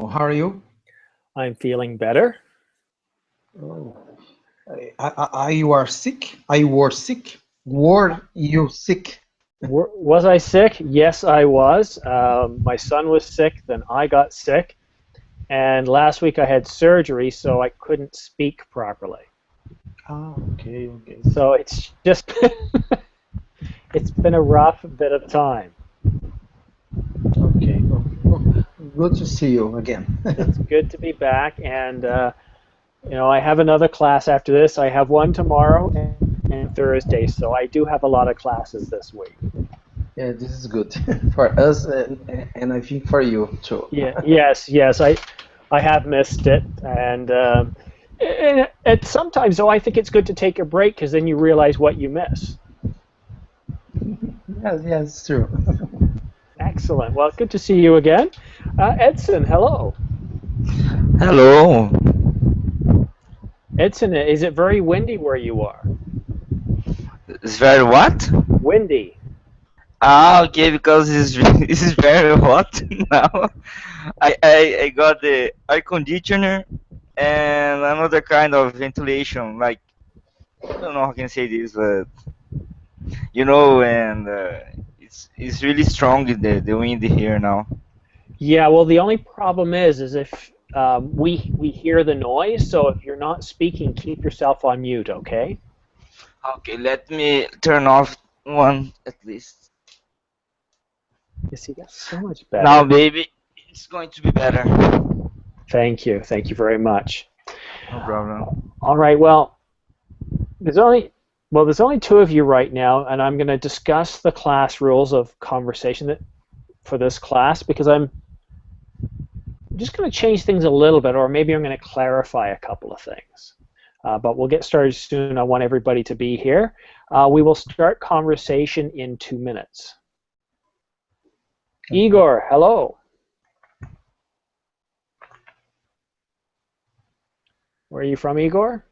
how are you? I'm feeling better. Oh, you are sick? I were sick. Were you sick? Was I sick? Yes, I was. My son was sick, then I got sick, and last week I had surgery, so I couldn't speak properly. Ah, okay, okay, So it's just it's been a rough bit of time. okay. Oh, good to see you again. It's good to be back, and I have another class after this. I have one tomorrow and Thursday, so I do have a lot of classes this week. Yeah, this is good for us, and I think for you too. Yeah, yes. I have missed it, and sometimes though I think it's good to take a break because then you realize what you miss. Yes, yes, it's true. Excellent. Well, good to see you again, Edson. Hello, Hello. Edson. Is it very windy where you are? It's very what? Windy. Ah, okay, because it's this is very hot now. I got the air conditioner and another kind of ventilation. Like I don't know how can I say this, but and it's really strong the wind here now. Yeah. Well, the only problem is if we hear the noise. So if you're not speaking, keep yourself on mute. Okay. Okay, let me turn off one at least. You see, that's so much Now, better. baby, it's going to be better. Thank you. Thank you very much. No problem. All right. There's only there's only two of you right now, and I'm going to discuss the class rules of conversation for this class because I'm just going to change things a little bit, or maybe I'm going to clarify a couple of things. But we'll get started soon. I want everybody to be here. We will start conversation in 2 minutes. Igor, hello. Where are you from, Igor?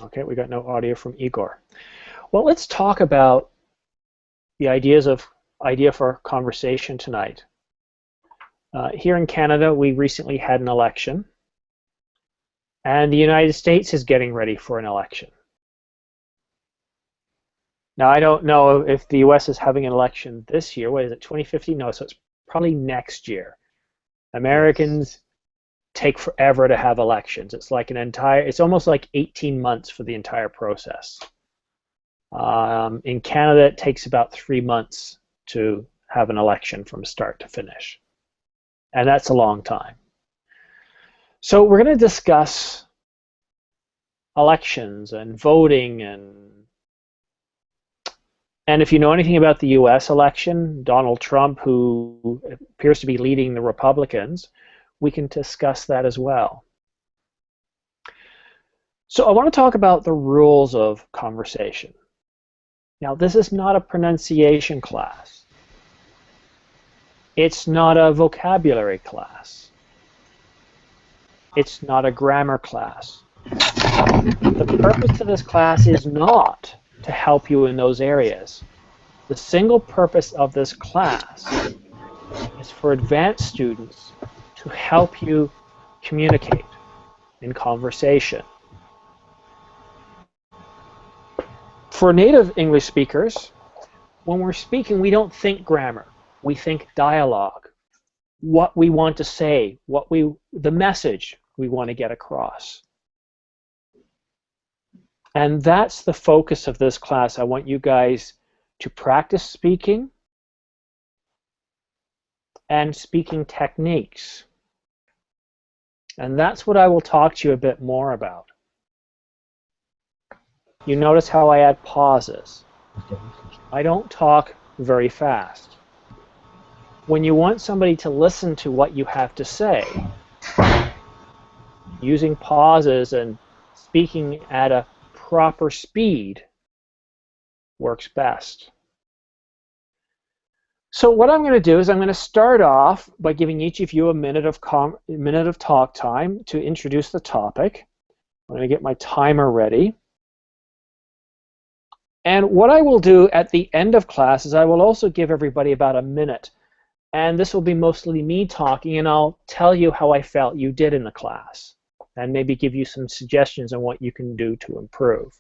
Okay, we got no audio from Igor. Well, let's talk about the idea for conversation tonight. Here in Canada, we recently had an election, and the United States is getting ready for an election. Now, I don't know if the US is having an election this year. What is it, 2015? No, so it's probably next year. Americans take forever to have elections. It's like it's almost like 18 months for the entire process. In Canada, it takes about 3 months to have an election from start to finish. And that's a long time. So we're going to discuss elections and voting and if you know anything about the US election, Donald Trump, who appears to be leading the Republicans, we can discuss that as well. So I want to talk about the rules of conversation. Now, this is not a pronunciation class. It's not a vocabulary class. It's not a grammar class. The purpose of this class is not to help you in those areas. The single purpose of this class is for advanced students to help you communicate in conversation. For native English speakers, when we're speaking, we don't think grammar. We think dialogue, what we want to say, the message we want to get across. And that's the focus of this class. I want you guys to practice speaking and speaking techniques. And that's what I will talk to you a bit more about. You notice how I add pauses. I don't talk very fast. When you want somebody to listen to what you have to say, using pauses and speaking at a proper speed works best. So what I'm going to do is I'm going to start off by giving each of you a minute of talk time to introduce the topic. I'm going to get my timer ready. And what I will do at the end of class is I will also give everybody about a minute And this will be mostly me talking, and I'll tell you how I felt you did in the class, and maybe give you some suggestions on what you can do to improve.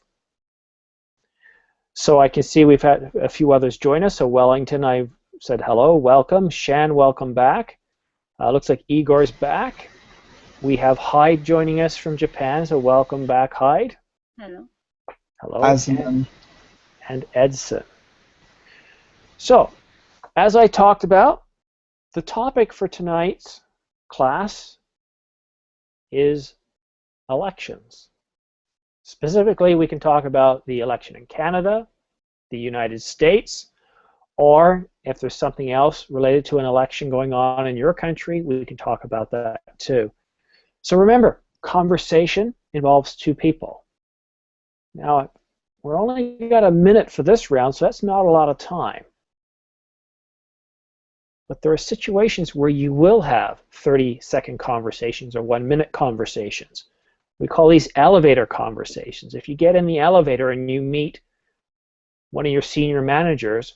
So I can see we've had a few others join us. So Wellington, I've said hello, welcome. Shan, welcome back. Looks like Igor's back. We have Hyde joining us from Japan, so welcome back, Hyde. Hello. Hello. Aslan. And Edson. So, as I talked about, the topic for tonight's class is elections. Specifically, we can talk about the election in Canada, the United States, or if there's something else related to an election going on in your country, we can talk about that too. So remember, conversation involves two people. Now, we're only got a minute for this round, so that's not a lot of time. But there are situations where you will have 30-second conversations or 1-minute conversations. We call these elevator conversations. If you get in the elevator and you meet one of your senior managers,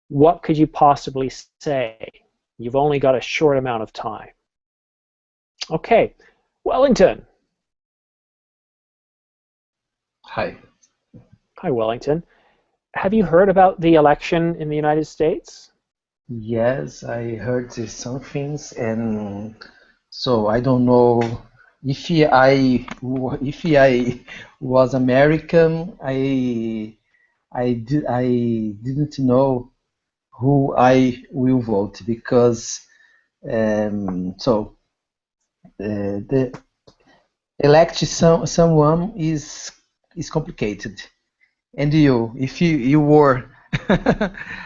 what could you possibly say? You've only got a short amount of time. Okay, Wellington. Hi. Hi, Wellington. Have you heard about the election in the United States? Yes, I heard some things, and so I don't know if I was American. I didn't know who I will vote because the elect someone is complicated. And you, if you were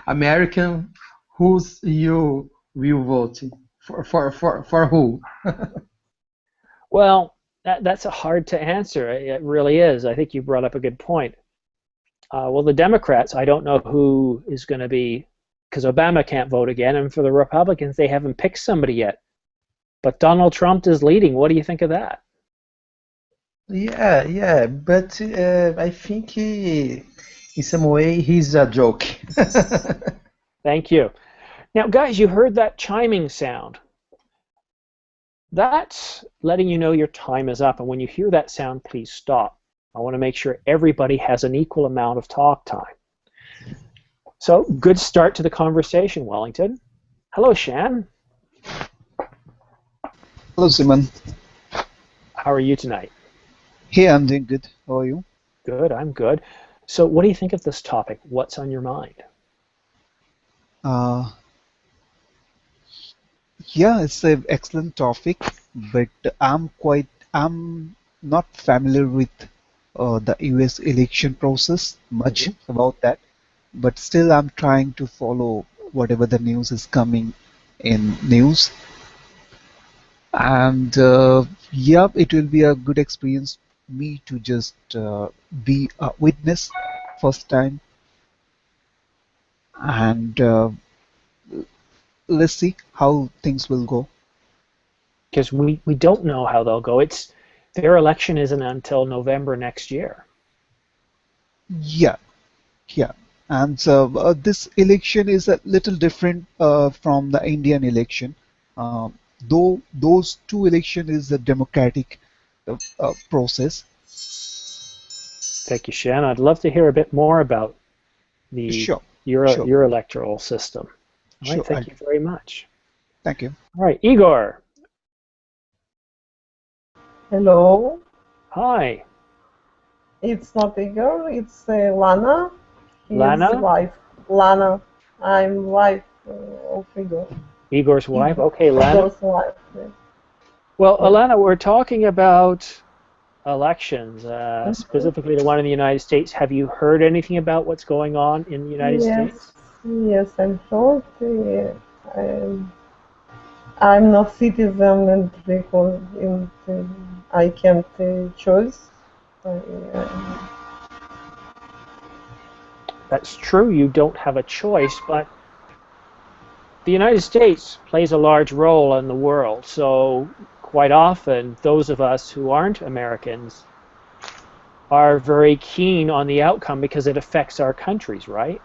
American, who's you will vote for who? Well, that's hard to answer. It really is. I think you brought up a good point. Well, the Democrats, I don't know who is going to be, because Obama can't vote again, and for the Republicans, they haven't picked somebody yet. But Donald Trump is leading. What do you think of that? Yeah, but I think in some way he's a joke. Thank you. Now, guys, you heard that chiming sound. That's letting you know your time is up, and when you hear that sound, please stop. I want to make sure everybody has an equal amount of talk time. So, good start to the conversation, Wellington. Hello, Shan. Hello, Simon. How are you tonight? Hey, I'm doing good. How are you? Good, I'm good. So what do you think of this topic? What's on your mind? Yeah, it's an excellent topic, but I'm not familiar with the US election process much about that, but still I'm trying to follow whatever the news is coming in news. And yeah, it will be a good experience me to just be a witness first time, and let's see how things will go. Because we don't know how they'll go. Their election isn't until November next year. Yeah, and so this election is a little different from the Indian election, though those two elections is a democratic process. Thank you, Shan. I'd love to hear a bit more about your electoral system. All right, thank you very much. Thank you. All right, Igor. Hello. Hi. It's not Igor, it's Lana. Lana? His wife. Lana. I'm wife of Igor. Igor's wife? Okay, Lana. Igor's wife. Yeah. Well, Alana, we're talking about elections, specifically the one in the United States. Have you heard anything about what's going on in the United States? Yes, I'm told. I'm not citizen, and because I can't choose. That's true. You don't have a choice, but the United States plays a large role in the world. So quite often, those of us who aren't Americans are very keen on the outcome because it affects our countries, right?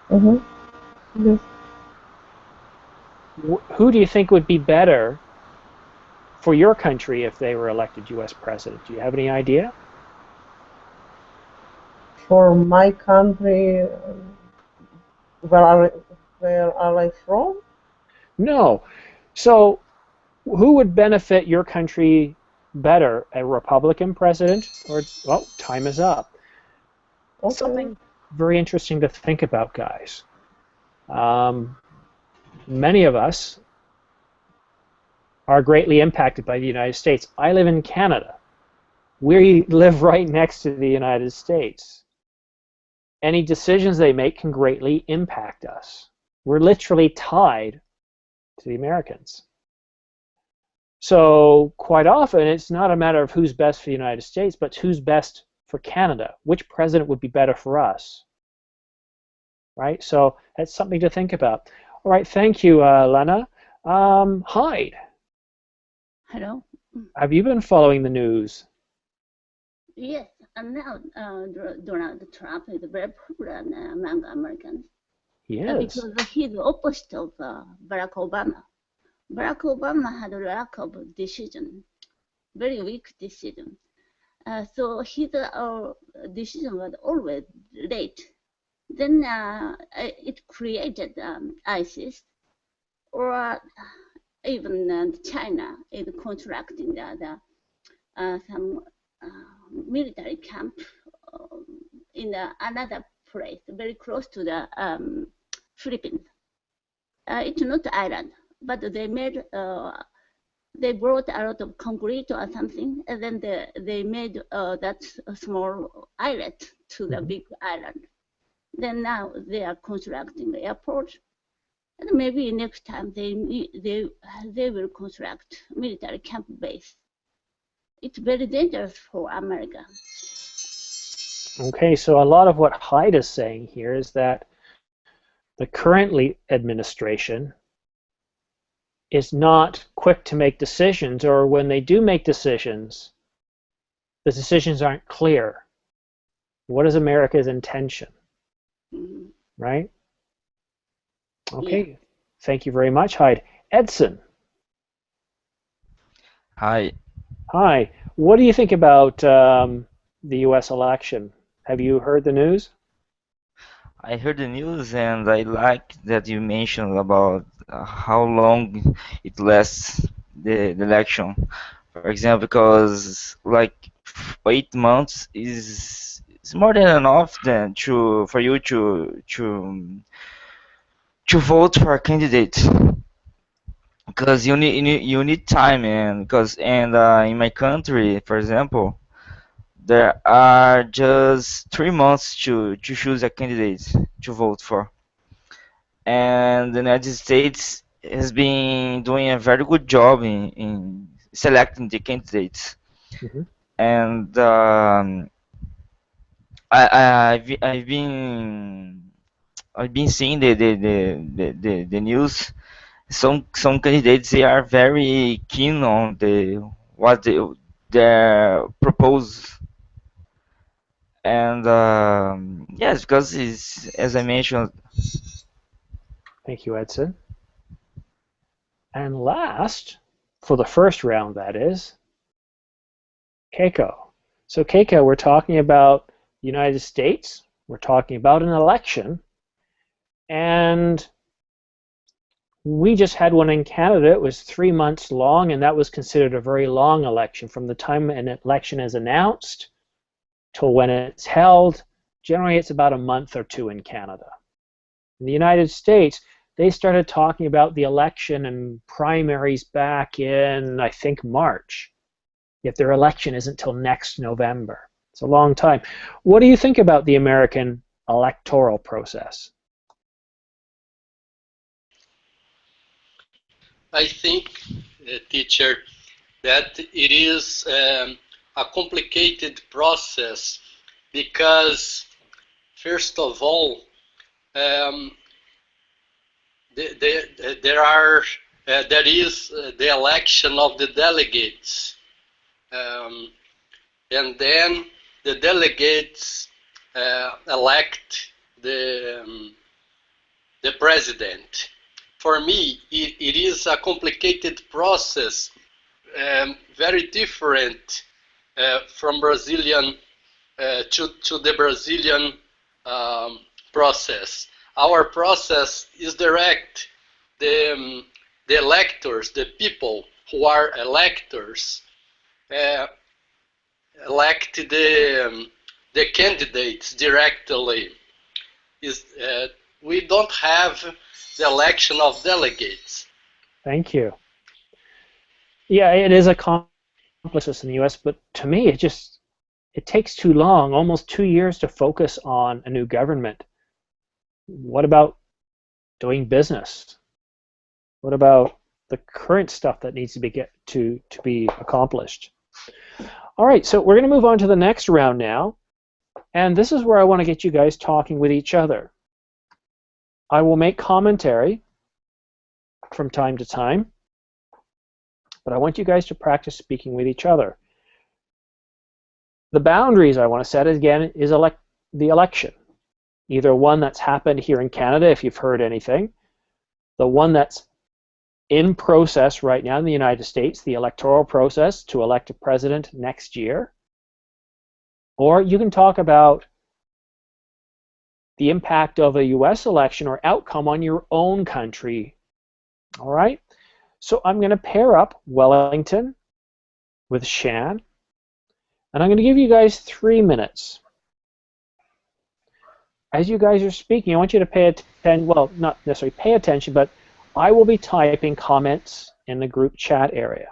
Mm-hmm. Yes. who do you think would be better for your country if they were elected U.S. president? Do you have any idea? For my country, where are where are I from? No. So who would benefit your country better, a Republican president or, well, time is up. Okay. Something very interesting to think about, guys. Um, Many of us are greatly impacted by the United States. I live in Canada. We live right next to the United States. Any decisions they make can greatly impact us. We're literally tied to the Americans. So quite often, it's not a matter of who's best for the United States, but who's best for Canada. Which president would be better for us? Right? So that's something to think about. All right, thank you, Lena. Hyde, Hello. have you been following the news? Yes, and now Donald Trump is very popular among Americans Yes. because he's the opposite of Barack Obama. Barack Obama had a lack of decision, very weak decision. So his decision was always late. Then it created ISIS, or even China is contracting some military camp in another place very close to the Philippines. It's not island, but they brought a lot of concrete or something, and then they made that small islet to the big island. Then now they are constructing the airport, and maybe next time they will construct military camp base. It's very dangerous for America. Okay, so a lot of what Hyde is saying here is that the current administration is not quick to make decisions, or when they do make decisions, the decisions aren't clear. What is America's intention? Right? Okay, yeah. Thank you very much, Hyde. Edson. Hi. Hi. What do you think about the U.S. election? Have you heard the news? I heard the news and I like that you mentioned about how long it lasts, the election. For example, because like 8 months is more than enough then for you to vote for a candidate, because you need time. And because in my country, for example, there are just 3 months to choose a candidate to vote for. And the United States has been doing a very good job in selecting the candidates. Mm-hmm. And I've been seeing the news. Some candidates, they are very keen on what they propose. And yes, because it's, as I mentioned. Thank you, Edson. And last, for the first round, that is, Keiko. So Keiko, we're talking about the United States. We're talking about an election. And we just had one in Canada. It was 3 months long, and that was considered a very long election. From the time an election is announced till when it's held, generally it's about a month or two in Canada. In the United States, they started talking about the election and primaries back in, I think, March. Yet their election isn't till next November. It's a long time. What do you think about the American electoral process? I think, teacher, that it is a complicated process because, first of all, there is the election of the delegates, and then the delegates elect the president. for me, it is a complicated process, very different from Brazilian to the Brazilian process. Our process is direct. The electors, the people who are electors, elect the candidates directly. We don't have the election of delegates. Thank you. Yeah, it is a complex process in the U.S., but to me, it takes too long, almost 2 years, to focus on a new government. What about doing business? What about the current stuff that needs to be accomplished? All right, so we're going to move on to the next round now, and this is where I want to get you guys talking with each other. I will make commentary from time to time, but I want you guys to practice speaking with each other. The boundaries I want to set, again, is the election. Either one that's happened here in Canada, if you've heard anything, the one that's in process right now in the United States, the electoral process to elect a president next year, or you can talk about the impact of a US election or outcome on your own country. All right? So I'm going to pair up Wellington with Shan, and I'm going to give you guys 3 minutes. As you guys are speaking, I want you to pay attention, well, not necessarily pay attention, but I will be typing comments in the group chat area.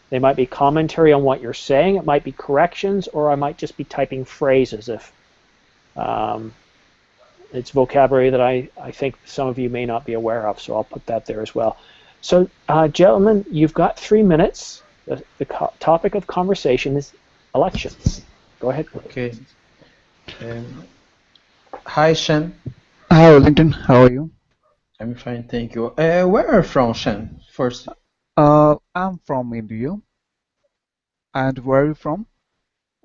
They might be commentary on what you're saying, it might be corrections, or I might just be typing phrases if it's vocabulary that I think some of you may not be aware of, so I'll put that there as well. So, gentlemen, you've got 3 minutes. The topic of conversation is elections. Go ahead. Okay. Hi, Shan. Hi, Wellington. How are you? I'm fine, thank you. Where are you from, Shan? First. I'm from India. And where are you from?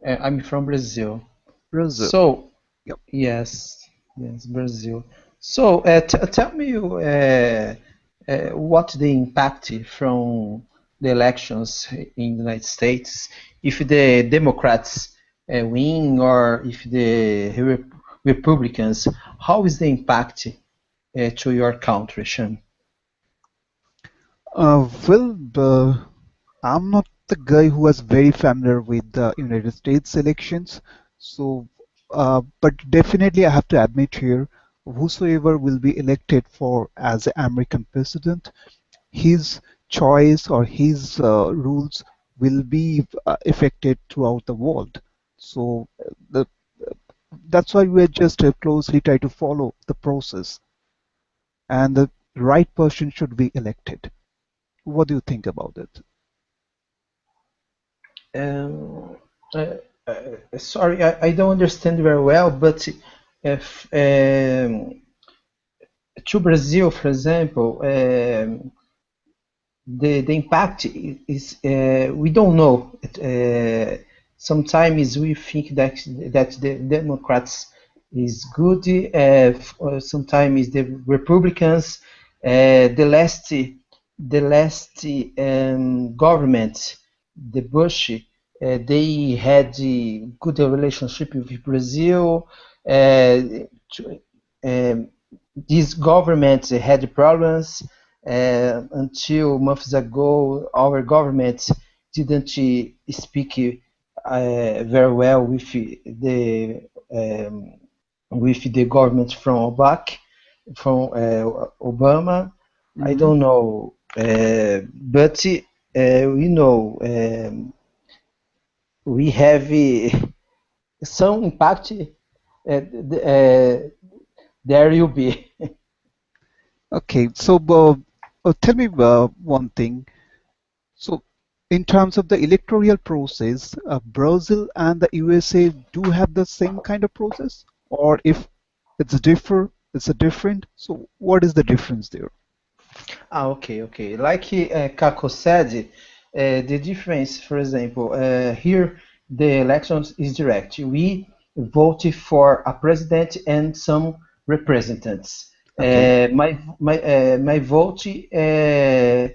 I'm from Brazil. Brazil. So, Yep. yes, Brazil. So, tell me what the impact from the elections in the United States, if the Democrats win or if the Republicans, how is the impact to your country, Shan? I'm not the guy who is very familiar with the United States elections, so but definitely I have to admit here, whosoever will be elected for as an American president, his choice or his rules will be affected throughout the world. So that's why we just closely try to follow the process, and the right person should be elected. What do you think about it? Sorry, I don't understand very well, but if to Brazil, for example, the impact is we don't know. Sometimes we think that the Democrats is good. Sometimes the Republicans. The last government, the Bush, they had a good relationship with Brazil. This government had problems until months ago. Our government didn't speak very well with the government from Obama. I don't know, but we know we have some impact. There will be. Okay, so tell me one thing. So, in terms of the electoral process, Brazil and the USA do have the same kind of process, or if it's different. So, what is the difference there? Okay. Like Kako said, the difference, for example, here the elections is direct. We vote for a president and some representatives. Okay. My vote, if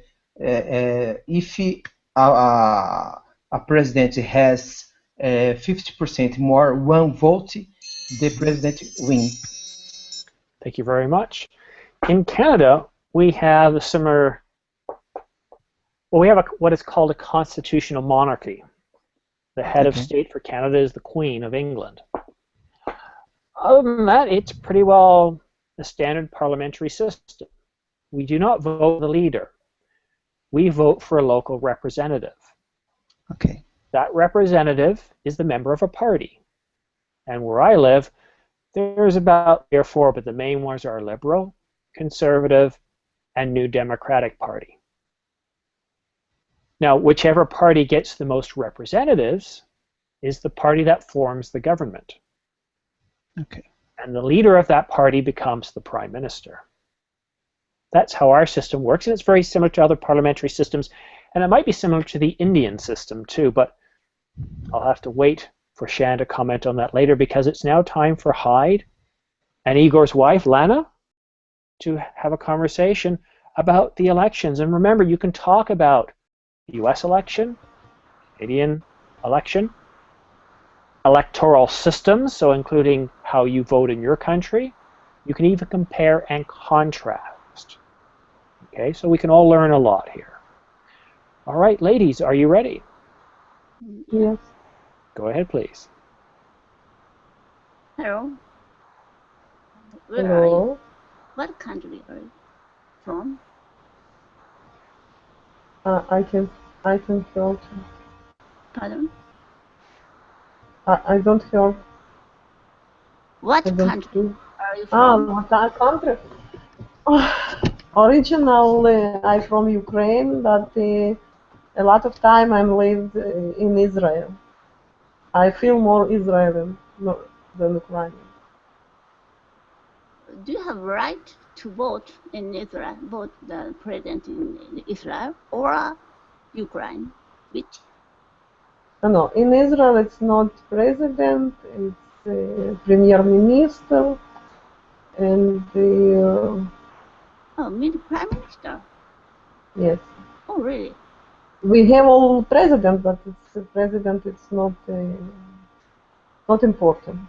a president has 50% more one vote, the president wins. Thank you very much. In Canada, we have a similar, well, we have what is called a constitutional monarchy. The head of Okay. state for Canada is the Queen of England. Other than that, it's pretty well a standard parliamentary system. We do not vote the leader. We vote for a local representative. Okay. That representative is the member of a party. And where I live, there's about 3 or 4, but the main ones are Liberal, Conservative, and New Democratic Party. Now, whichever party gets the most representatives is the party that forms the government. Okay. And the leader of that party becomes the prime minister. That's how our system works, and it's very similar to other parliamentary systems, and it might be similar to the Indian system too, but I'll have to wait for Shan to comment on that later, because it's now time for Hyde and Igor's wife, Lana, to have a conversation about the elections. And remember, you can talk about the US election, Canadian election, electoral systems, so including how you vote in your country. You can even compare and contrast. Okay, so we can all learn a lot here. All right, ladies, are you ready? Yes. Go ahead, please. Hello. Where are you? Hello. What country are you from? I can hear. Pardon? I don't hear. What I don't country do. are you from? What country? Originally, I'm from Ukraine, but a lot of time I'm lived in Israel. I feel more Israeli than Ukrainian. Do you have right to vote in Israel, vote the president in Israel or Ukraine? Which? No, in Israel it's not president, it's premier minister, and Prime Minister. yes, Oh, really? we have all president, but it's president. It's not important.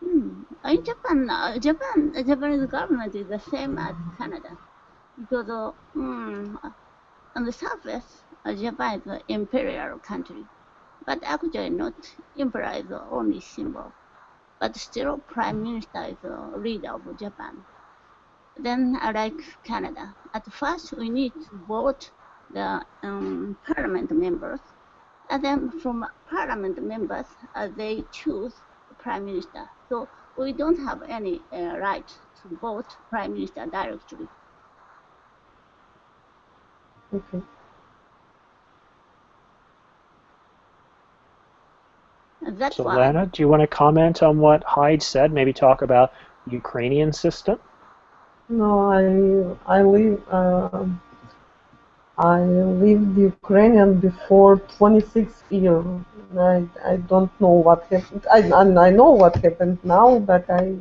In Japan, Japanese government is the same as Canada, because on the surface, Japan is an imperial country, but actually not. Emperor is the only symbol, but still Prime Minister is the leader of Japan. Then, like Canada, at first we need to vote the parliament members, and then from parliament members, they choose prime minister. So we don't have any right to vote prime minister directly. Okay. And that's So why. Lana, do you want to comment on what Hyde said? Maybe talk about the Ukrainian system? No, I lived Ukrainian before 26 years. I don't know what happened. I know what happened now, but I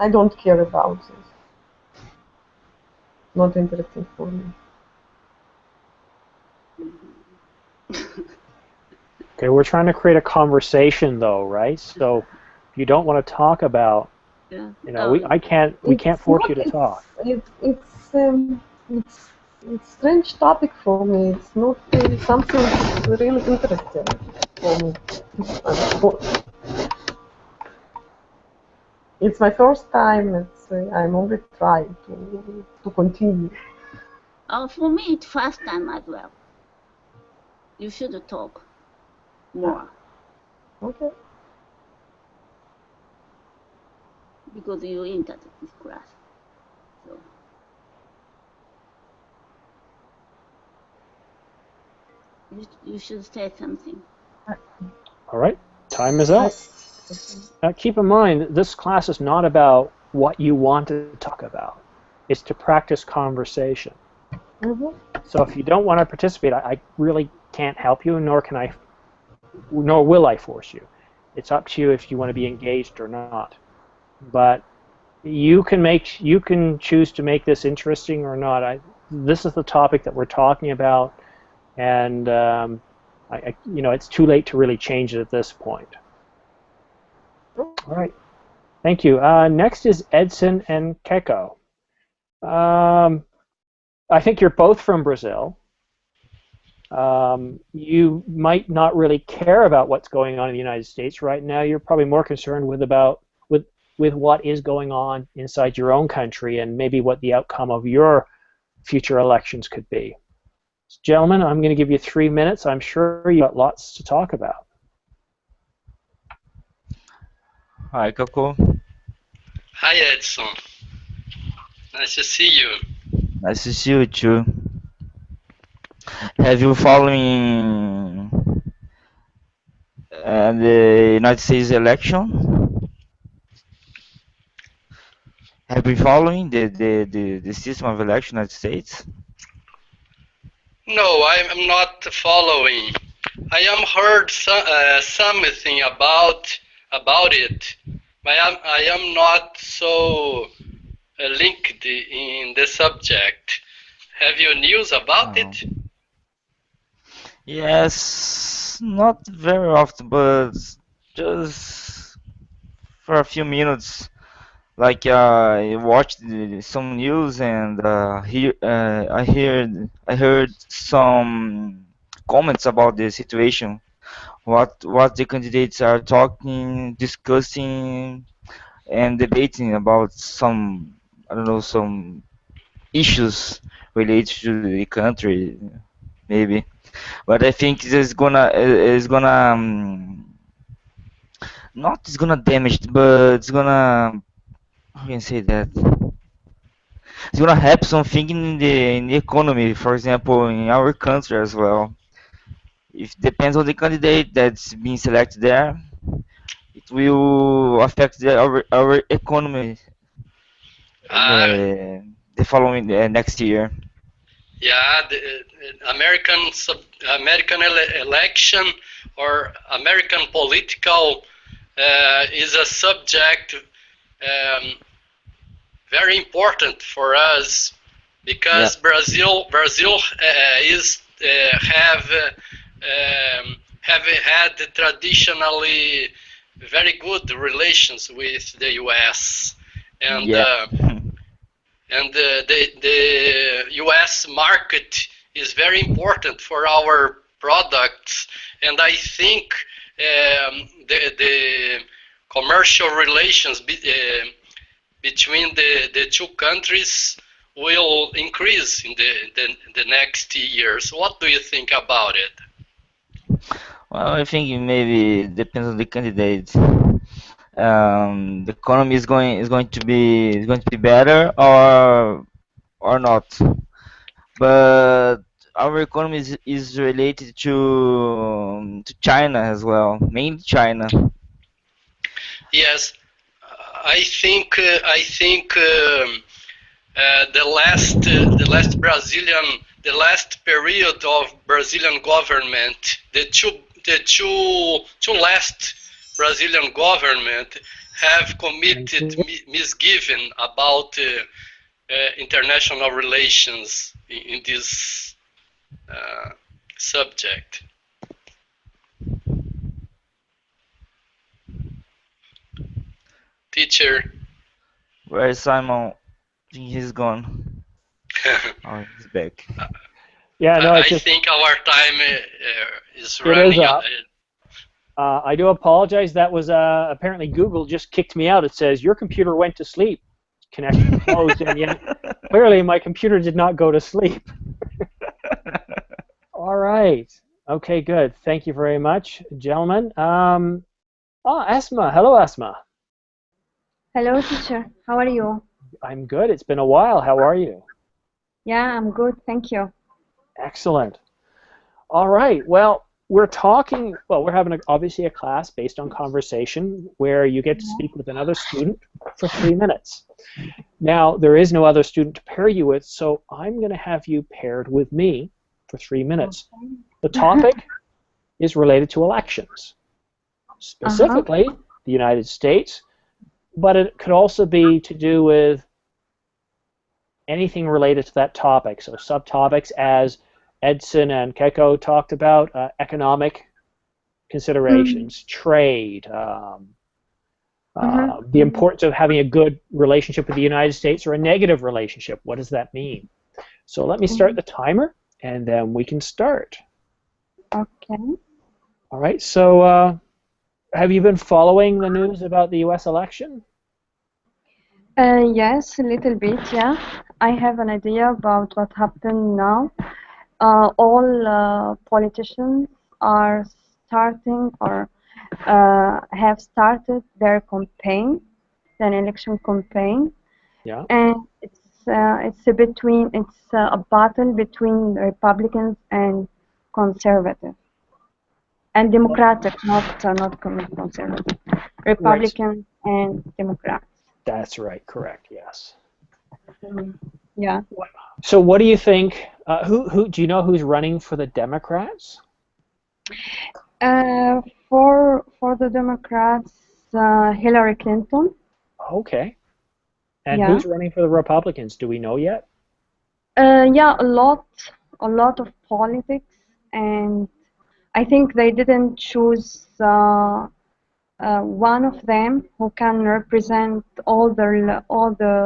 don't care about this. Not interesting for me. Okay, we're trying to create a conversation though, right? So if you don't want to talk about, Yeah. we can't force you to talk. It's strange topic for me. It's not something really interesting for me. It's my first time. I'm only trying to continue. For me, it's first time as well. You should talk more Okay. because you entered this class. So. You should say something. All right, time is up. Keep in mind, this class is not about what you want to talk about. It's to practice conversation. So if you don't want to participate, I really can't help you, nor will I force you. It's up to you if you want to be engaged or not. But you can choose to make this interesting or not. This is the topic that we're talking about, and it's too late to really change it at this point. All right, thank you. Next is Edson and Keiko. I think you're both from Brazil. You might not really care about what's going on in the United States right now. You're probably more concerned with what is going on inside your own country and maybe what the outcome of your future elections could be. Gentlemen, I'm going to give you 3 minutes. I'm sure you've got lots to talk about. Hi, Coco. Hi, Edson. Nice to see you. Nice to see you too. Have you following the United States election? Have you following the system of election in the United States? No, I'm not following. I am heard something about it, but I am not so linked in the subject. Have you news about it? Yes, not very often, but just for a few minutes. Like I watched some news and I heard some comments about the situation. What the candidates are talking, discussing, and debating about some, I don't know, some issues related to the country, maybe. But I think not it's gonna damage, but it's gonna, how can I say that? It's gonna help something in the economy, for example, in our country as well. If depends on the candidate that's being selected there, it will affect our economy the following next year. Yeah, the American election or American political is a subject very important for us because Brazil is have had traditionally very good relations with the U.S. and the U.S. market is very important for our products, and I think the commercial relations between the two countries will increase in the next years. What do you think about it? Well, I think it maybe depends on the candidate. The economy is going to be better or not. But our economy is related to China as well, mainly China. Yes, I think the last period of Brazilian government, the two last Brazilian government have committed misgiving about international relations in this subject. Teacher. Where is Simon? He's gone. Oh, he's back. Yeah, no, I think our time is running out. I do apologize. That was apparently Google just kicked me out. It says your computer went to sleep. Connection closed, and yet clearly my computer did not go to sleep. All right. Okay, good. Thank you very much, gentlemen. Asma. Hello, Asma. Hello, teacher. How are you? I'm good. It's been a while. How are you? Yeah, I'm good. Thank you. Excellent. All right. Well, we're having obviously a class based on conversation where you get to speak with another student for 3 minutes. Now, there is no other student to pair you with, so I'm going to have you paired with me for 3 minutes. Okay. The topic is related to elections. Specifically, the United States. but it could also be to do with anything related to that topic. So subtopics, as Edson and Keiko talked about, economic considerations, trade, the importance of having a good relationship with the United States or a negative relationship. What does that mean? So let me start the timer, and then we can start. Okay. All right. So have you been following the news about the U.S. election? Yes, a little bit, yeah. I have an idea about what happened now. All politicians are starting or have started their campaign, an election campaign, Yeah. and it's a battle between Republicans and conservative and Democratic, not conservative, Republicans and Democrats. That's right. Correct. Yes. Yeah. So what do you think? Who do you know who's running for the Democrats? For the Democrats, Hillary Clinton. Okay. And Yeah. who's running for the Republicans? Do we know yet? Yeah, a lot of politics, and I think they didn't choose one of them who can represent all the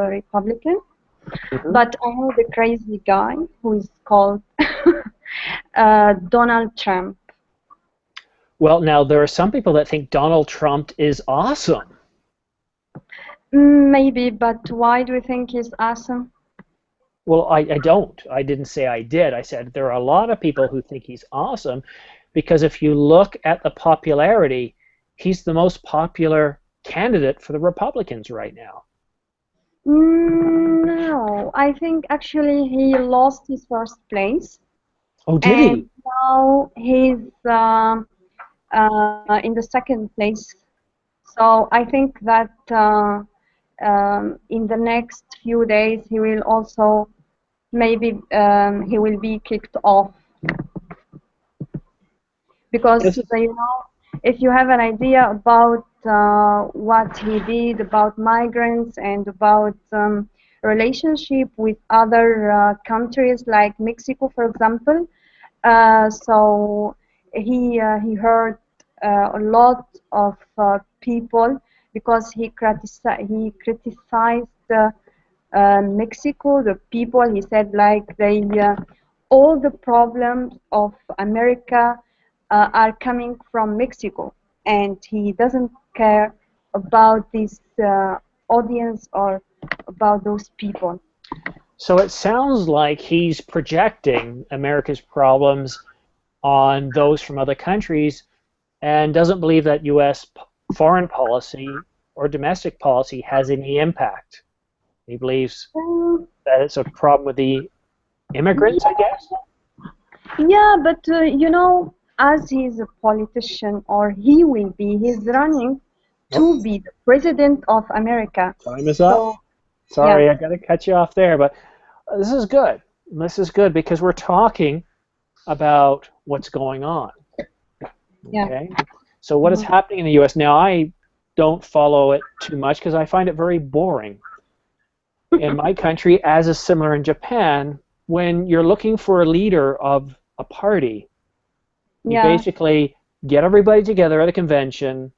Republicans. But I know the crazy guy who is called Donald Trump. Well, now there are some people that think Donald Trump is awesome. Maybe, but why do you think he's awesome? Well, I don't. I didn't say I did. I said there are a lot of people who think he's awesome because if you look at the popularity, he's the most popular candidate for the Republicans right now. No, I think actually he lost his first place. Oh, did and he? Now he's in the second place. So I think that in the next few days he will also maybe he will be kicked off because you know, if you have an idea about what he did about migrants and about relationship with other countries like Mexico, for example, so he hurt a lot of people because he criticized Mexico, the people. He said like they all the problems of America are coming from Mexico, and he doesn't care about this audience or about those people. So it sounds like he's projecting America's problems on those from other countries and doesn't believe that U.S. foreign policy or domestic policy has any impact. He believes that it's a problem with the immigrants, I guess? Yeah, but you know, as he's a politician, or he will be, he's running to be the president of America. Time is up. So, sorry, yeah. I got to cut you off there, but this is good. This is good because we're talking about what's going on. Okay? Yeah. So what is happening in the U.S. now? I don't follow it too much because I find it very boring. In my country, as is similar in Japan, when you're looking for a leader of a party, you basically get everybody together at a convention,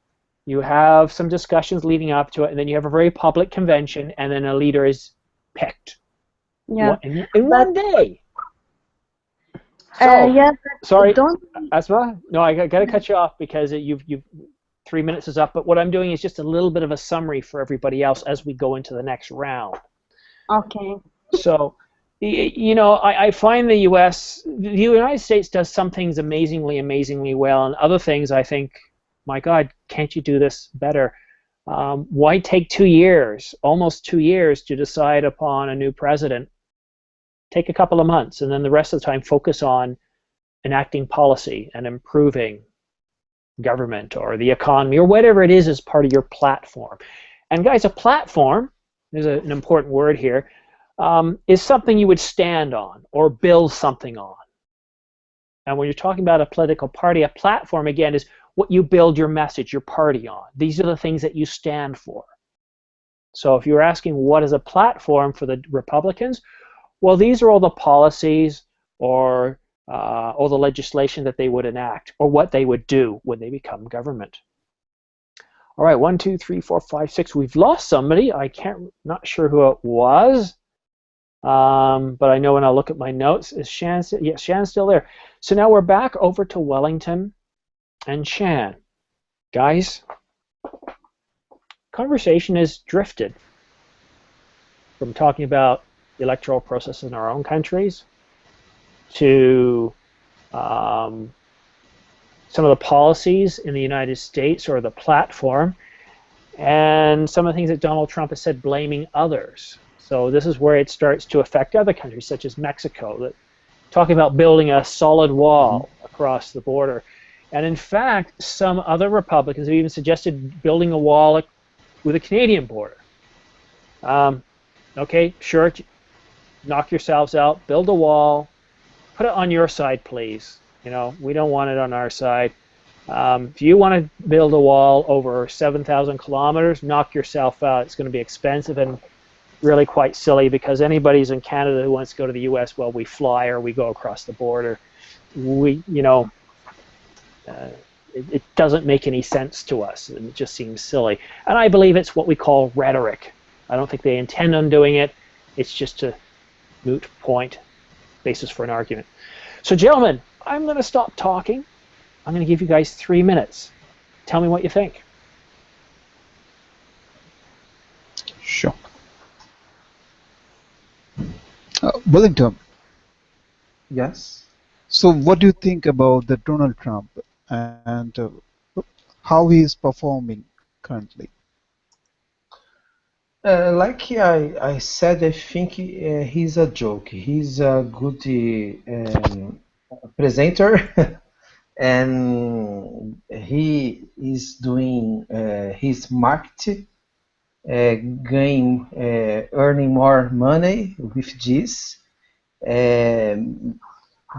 you have some discussions leading up to it, and then you have a very public convention, and then a leader is picked. In one day. So, yeah, sorry, Asma? No, I got to cut you off because you've 3 minutes is up, but what I'm doing is just a little bit of a summary for everybody else as we go into the next round. Okay. So, you know, I find the United States does some things amazingly well, and other things I think, my God, can't you do this better? Why take 2 years, almost 2 years, to decide upon a new president? Take a couple of months, and then the rest of the time focus on enacting policy and improving government or the economy or whatever it is as part of your platform. And guys, a platform, there's an important word here, is something you would stand on or build something on. And when you're talking about a political party, a platform, again, is what you build your message, your party on. These are the things that you stand for. So if you're asking what is a platform for the Republicans, well, these are all the policies or all the legislation that they would enact or what they would do when they become government. All right, 1, 2, 3, 4, 5, 6. We've lost somebody. Not sure who it was, but I know when I look at my notes, is Shan? Yes, Shan's still there. So now we're back over to Wellington and Shan. Guys, conversation has drifted from talking about the electoral process in our own countries to some of the policies in the United States or the platform, and some of the things that Donald Trump has said blaming others. So this is where it starts to affect other countries, such as Mexico, that talking about building a solid wall across the border. And in fact, some other Republicans have even suggested building a wall with a Canadian border. Okay, sure, knock yourselves out, build a wall, put it on your side, please. You know, we don't want it on our side. If you want to build a wall over 7,000 kilometers, knock yourself out. It's going to be expensive and really quite silly, because anybody who's in Canada who wants to go to the U.S., well, we fly or we go across the border. It doesn't make any sense to us, and it just seems silly. And I believe it's what we call rhetoric. I don't think they intend on doing it. It's just a moot point, basis for an argument. So, gentlemen, I'm going to stop talking. I'm going to give you guys 3 minutes. Tell me what you think. Sure. Wellington. Yes. So what do you think about the Donald Trump and how he is performing currently? Like I said, I think he's a joke. He's a good presenter, and he is doing his market, earning more money with this.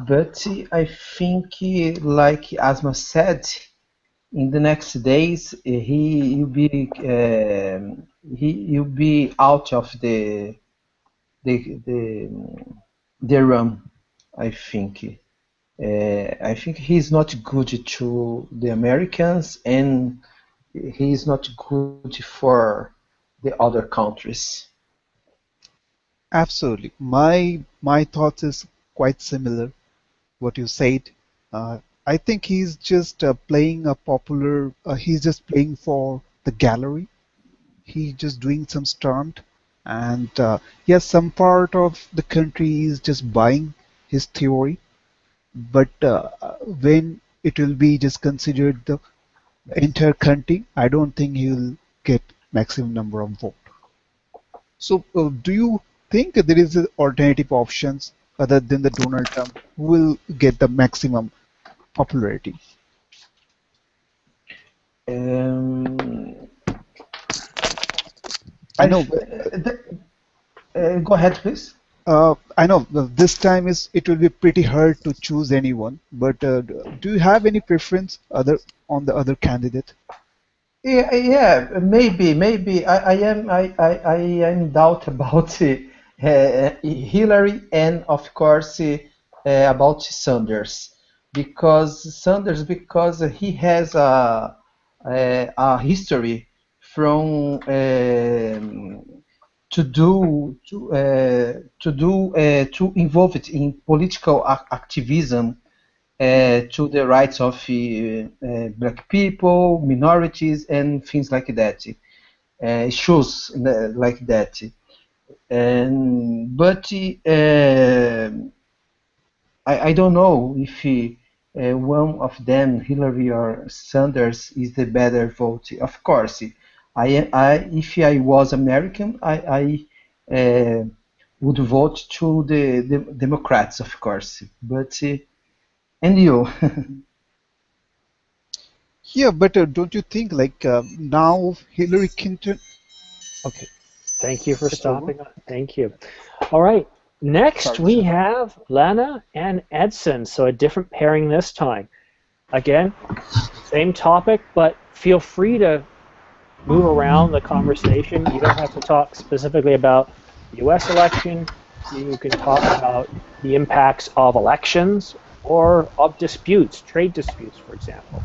But I think, like Asma said, in the next days he will be out of the run. I think. I think he's not good to the Americans, and he's not good for the other countries. Absolutely. My thoughts is quite similar. What you said. I think he's just playing a popular. He's just playing for the gallery. He's just doing some stunt, and yes, some part of the country is just buying his theory. But when it will be just considered the entire country, I don't think he will get maximum number of votes. So, do you think there is alternative options other than the Donald Trump who will get the maximum popularity? I know. Go ahead, please. I know this time it will be pretty hard to choose anyone, but do you have any preference on the other candidate? Yeah, maybe. I am in doubt about Hillary, and of course about Sanders, because he has a history from to involve it in political activism to the rights of black people, minorities, and things like that. Issues like that. But I don't know if one of them, Hillary or Sanders, is the better vote. Of course, if I was American, I would vote to the Democrats, of course. But and you? Yeah, but don't you think like now Hillary Clinton? Okay. Thank you for stopping. Thank you. All right. Next we have Lana and Edson. So a different pairing this time. Again, same topic, but feel free to move around the conversation. You don't have to talk specifically about the U.S. election. You can talk about the impacts of elections or of disputes, trade disputes, for example.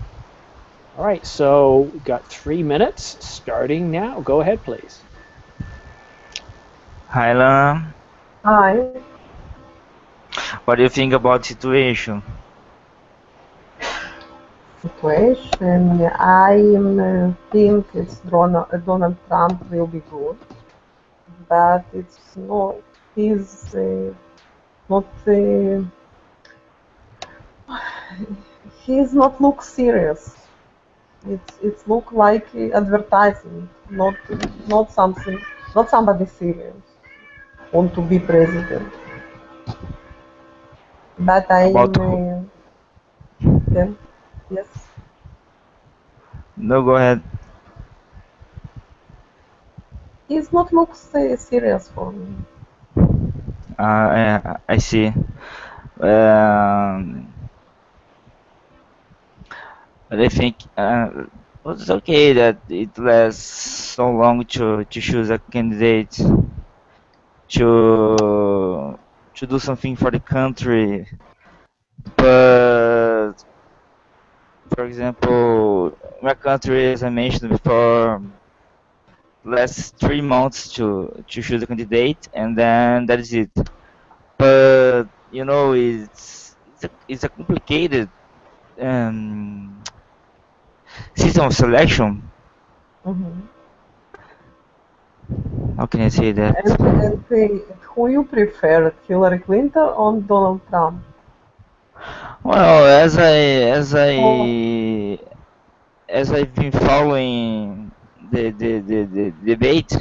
All right, so we've got 3 minutes starting now. Go ahead, please. Hi, Lana. Hi. What do you think about situation? Situation. I think it's Donald Trump will be good, but it's not. He's not. He's not look serious. It's look like advertising, not something, not somebody serious want to be president. But About I'm yes. No, go ahead. He's not look serious for me. I see. Um, but I think it's okay that it lasts so long to choose a candidate to do something for the country. But for example, my country, as I mentioned before, lasts 3 months to choose a candidate, and then that is it. But you know, it's a complicated um, system of selection. Mhm. How can I say that? And who you prefer, Hillary Clinton or Donald Trump? Well, Oh, as I've been following the debate,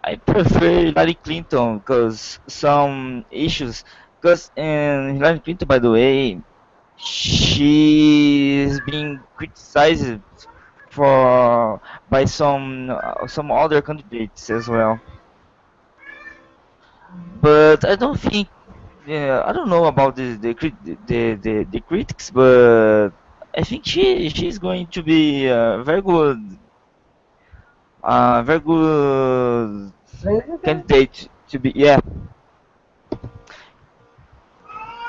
I prefer Hillary Clinton because some issues. Because Hillary Clinton, by the way, she's being criticized for by some other candidates as well. But I don't think, yeah, I don't know about the critics, but I think she's going to be very good president? candidate to be, yeah,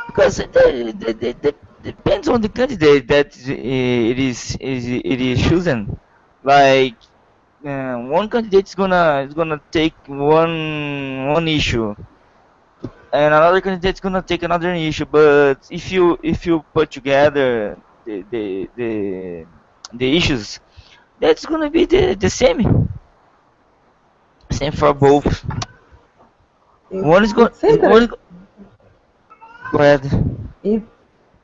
because the depends on the candidate that it is chosen. Like one candidate is gonna take one issue, and another candidate's gonna take another issue. But if you put together the issues, that's gonna be the same for It's both. it, One is going. it's interesting. Go ahead. It,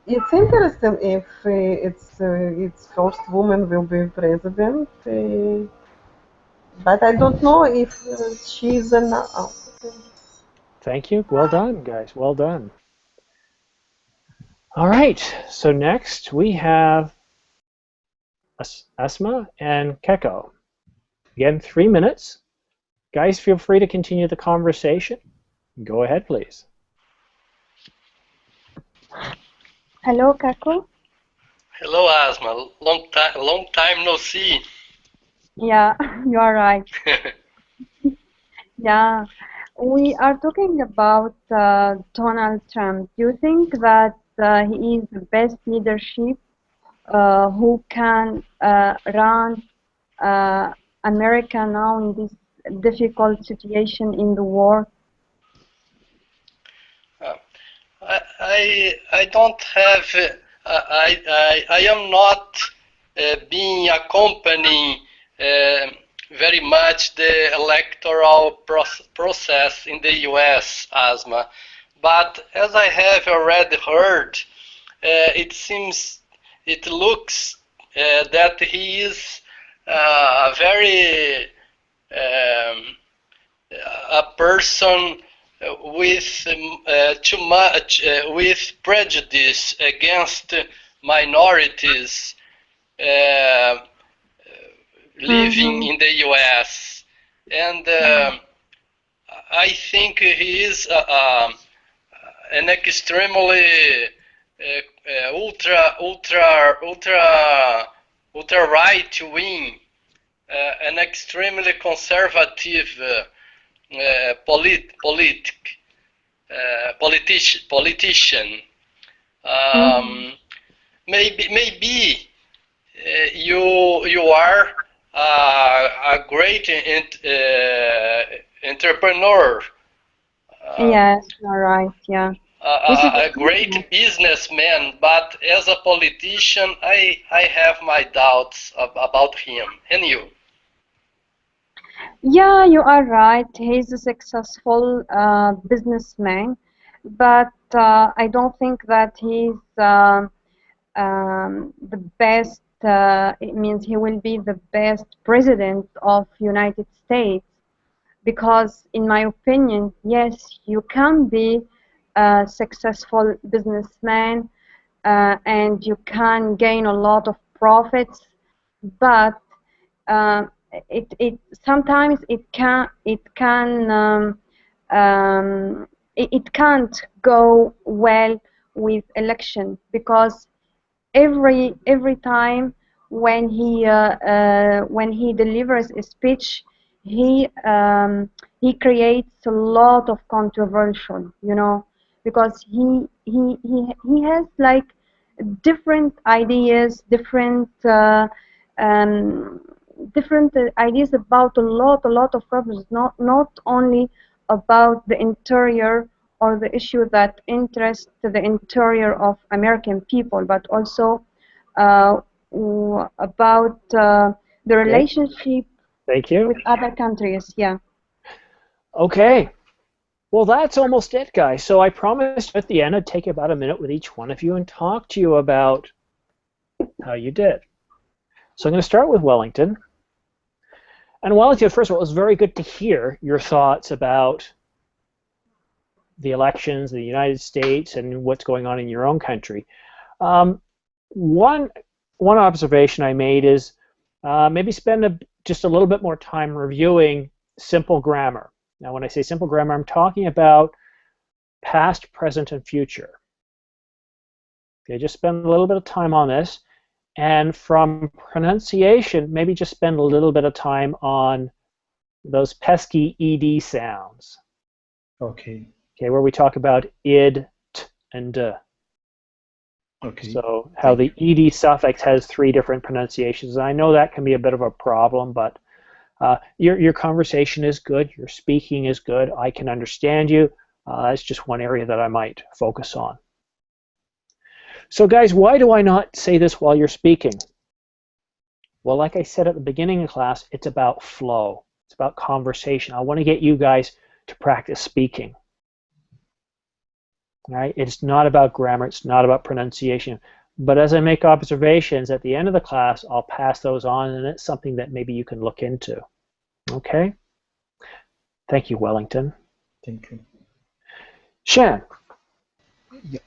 it's interesting if it's first woman will be president, but I don't know if she's an. Thank you. Well done, guys. Well done. All right, so next we have Asma and Keko. Again, 3 minutes. Guys, feel free to continue the conversation. Go ahead, please. Hello, Kako. Hello, Asma. Long time no see. Yeah, you are right. Yeah, we are talking about Donald Trump. Do you think that he is the best leadership who can run America now in this difficult situation in the war? I don't have. I am not being accompanying very much the electoral process in the U.S. Asma, but as I have already heard, it looks that he is very a person with too much with prejudice against minorities living in the U.S. and I think he is an extremely ultra right wing an extremely conservative politician. Maybe you are a great entrepreneur. Yes, you're right. Yeah. This is A great businessman, but as a politician, I have my doubts about him. And you? Yeah, you are right. He's a successful businessman, but I don't think that he's the best. It means he will be the best president of United States, because, in my opinion, yes, you can be a successful businessman and you can gain a lot of profits, but uh, it sometimes it can't go well with election, because every time when he delivers a speech, he creates a lot of controversial, because he has like different ideas, um, different ideas about a lot of problems, not only about the interior or the issue that interests the interior of American people, but also about the Okay. relationship Thank you. with other countries. Yeah. Okay. Well, that's almost it, guys. So I promised at the end I'd take about a minute with each one of you and talk to you about how you did. So I'm going to start with Wellington. And Wellington, first of all, it was very good to hear your thoughts about the elections in the United States and what's going on in your own country. One observation I made is maybe spend just a little bit more time reviewing simple grammar. Now, when I say simple grammar, I'm talking about past, present, and future. Okay, just spend a little bit of time on this. And from pronunciation, maybe just spend a little bit of time on those pesky ed sounds. Okay. Okay, where we talk about id, t, and d. Okay. So how the ed suffix has 3 different pronunciations. And I know that can be a bit of a problem, but your conversation is good, your speaking is good, I can understand you. It's just one area that I might focus on. So guys, why do I not say this while you're speaking? Well, like I said at the beginning of class, it's about flow. It's about conversation. I want to get you guys to practice speaking. All right? It's not about grammar. It's not about pronunciation. But as I make observations at the end of the class, I'll pass those on, and it's something that maybe you can look into. Okay? Thank you, Wellington. Thank you. Shan. Yeah.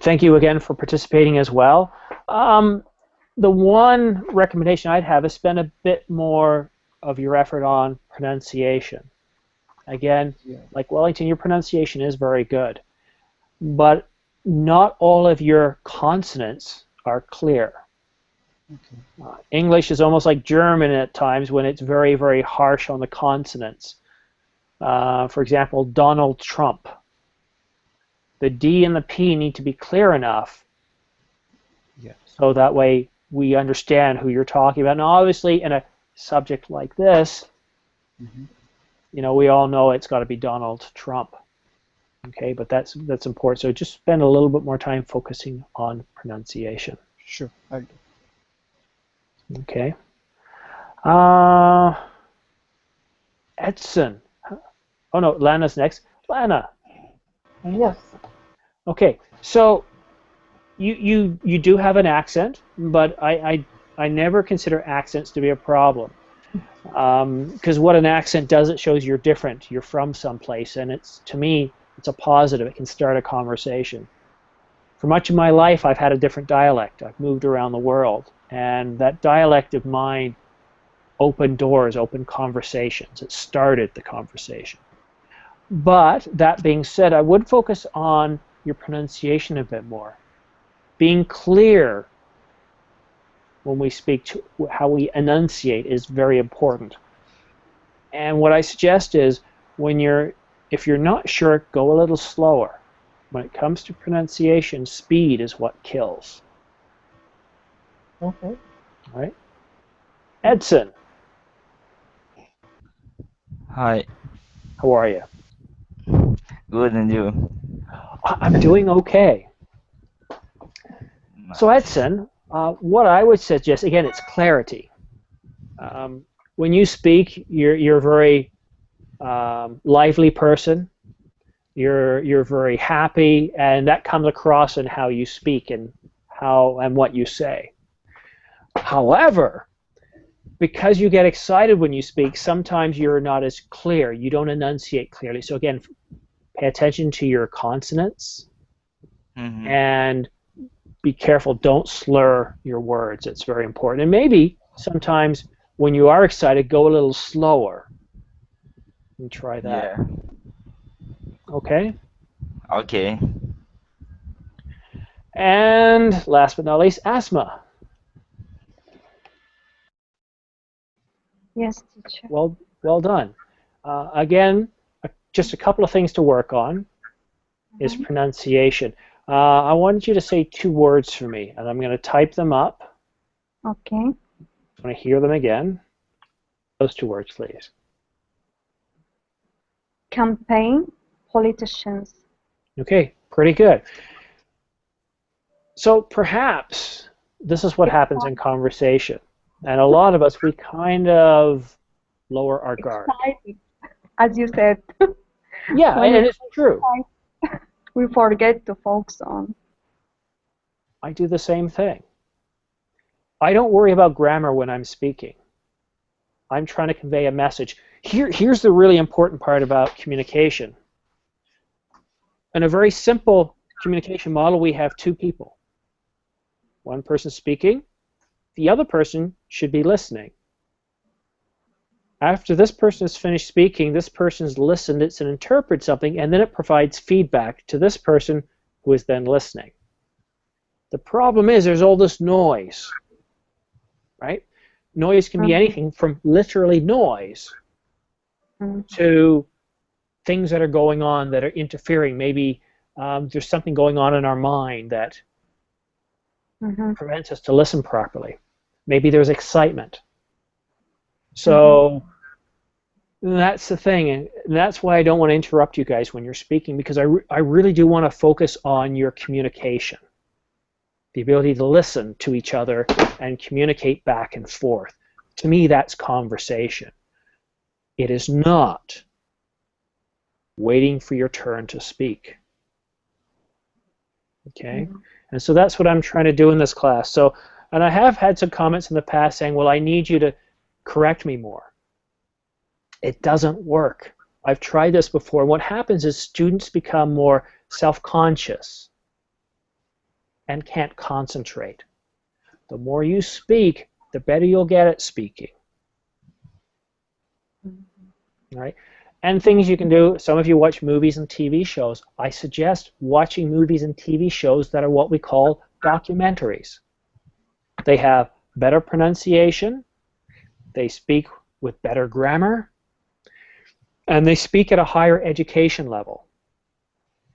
Thank you again for participating as well. The one recommendation I'd have is spend a bit more of your effort on pronunciation. Again, like Wellington, your pronunciation is very good, but not all of your consonants are clear. Okay. English is almost like German at times when it's very, very harsh on the consonants. For example, Donald Trump. The D and the P need to be clear enough so that way we understand who you're talking about. Now, obviously, in a subject like this, you know, we all know it's got to be Donald Trump. Okay, but that's important. So just spend a little bit more time focusing on pronunciation. Sure, I'll do. Okay. Edson. Oh no, Lana's next. Lana. Yes. Okay, so you do have an accent, but I never consider accents to be a problem, because what an accent does, it shows you're different, you're from someplace, and to me it's a positive. It can start a conversation. For much of my life I've had a different dialect. I've moved around the world, and that dialect of mine opened doors, opened conversations. It started the conversation. But that being said, I would focus on your pronunciation a bit more. Being clear when we speak, how we enunciate is very important. And what I suggest is if you're not sure, go a little slower. When it comes to pronunciation, speed is what kills. Okay. All right? Edson, Hi. how are you? Good, and you? I'm doing okay. So Edson, what I would suggest, again, it's clarity. When you speak, you're a very lively person. You're very happy, and that comes across in how you speak and what you say. However, because you get excited when you speak, sometimes you're not as clear. You don't enunciate clearly. So again, pay attention to your consonants, and be careful. Don't slur your words. It's very important. And maybe sometimes when you are excited, go a little slower. And try that. Yeah. Okay? Okay. And last but not least, Asma. Yes, teacher. Well done. Again, just a couple of things to work on is pronunciation. I wanted you to say 2 words for me, and I'm going to type them up. Okay. I want to hear them again. Those 2 words, please. Campaign, politicians. Okay, pretty good. So perhaps this is what happens in conversation. And a lot of us, we kind of lower our guard. Excited, as you said. Yeah, and it's true. We forget to focus on. I do the same thing. I don't worry about grammar when I'm speaking. I'm trying to convey a message. Here's the really important part about communication. In a very simple communication model, we have 2 people. One person speaking, the other person should be listening. After this person is finished speaking, this person's listened, it's an interpret something, and then it provides feedback to this person who is then listening. The problem is there's all this noise, right? Noise can be anything from literally noise to things that are going on that are interfering. Maybe there's something going on in our mind that prevents us to listen properly. Maybe there's excitement. So that's the thing, and that's why I don't want to interrupt you guys when you're speaking, because I really do want to focus on your communication, the ability to listen to each other and communicate back and forth. To me, that's conversation. It is not waiting for your turn to speak. Okay? And so that's what I'm trying to do in this class. So, and I have had some comments in the past saying, well, I need you to correct me more. It doesn't work. I've tried this before. And what happens is students become more self-conscious and can't concentrate. The more you speak, the better you'll get at speaking. All right? And things you can do, some of you watch movies and TV shows. I suggest watching movies and TV shows that are what we call documentaries. They have better pronunciation, they speak with better grammar, and they speak at a higher education level.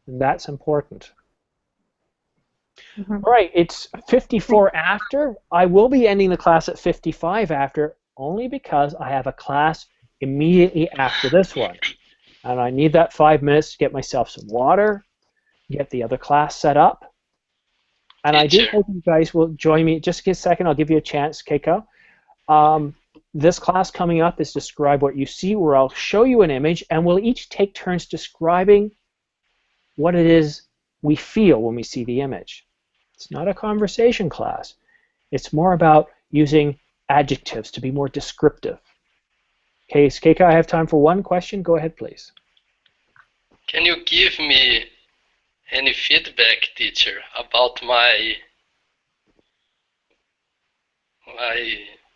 And that's important. All right, it's 54 after. I will be ending the class at 55 after, only because I have a class immediately after this one. And I need that 5 minutes to get myself some water, get the other class set up. And I do hope you guys will join me. Just a second, I'll give you a chance, Keiko. This class coming up is Describe What You See, where I'll show you an image, and we'll each take turns describing what it is we feel when we see the image. It's not a conversation class. It's more about using adjectives to be more descriptive. Okay, Keiko, I have time for one question. Go ahead, please. Can you give me any feedback, teacher, about my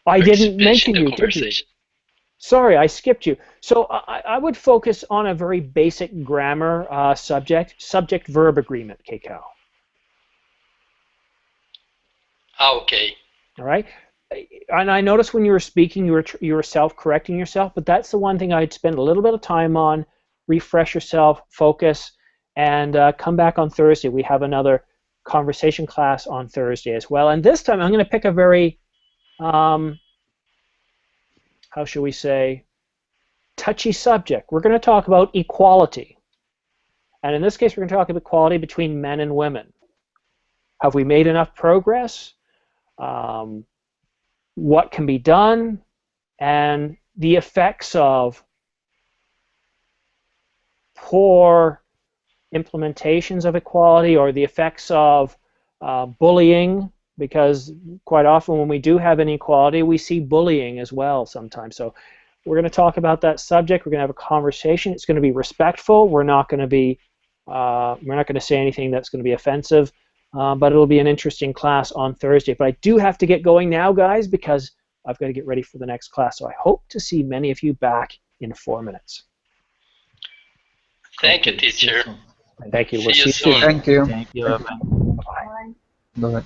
I didn't mention you, did you? Sorry, I skipped you. So I would focus on a very basic grammar subject-verb agreement, Keiko. Okay. All right. And I noticed when you were speaking, you were self-correcting yourself, but that's the one thing I'd spend a little bit of time on. Refresh yourself, focus, and come back on Thursday. We have another conversation class on Thursday as well. And this time I'm going to pick a very, how shall we say, touchy subject. We're going to talk about equality. And in this case, we're going to talk about equality between men and women. Have we made enough progress? What can be done? And the effects of poor implementations of equality, or the effects of bullying, because quite often when we do have inequality, we see bullying as well sometimes. So we're going to talk about that subject. We're going to have a conversation. It's going to be respectful. We're not going to say anything that's going to be offensive, but it'll be an interesting class on Thursday. But I do have to get going now, guys, because I've got to get ready for the next class. So I hope to see many of you back in 4 minutes. Thank you, teacher. Thank you. See you soon. Thank you. Thank you. Bye-bye. Bye-bye.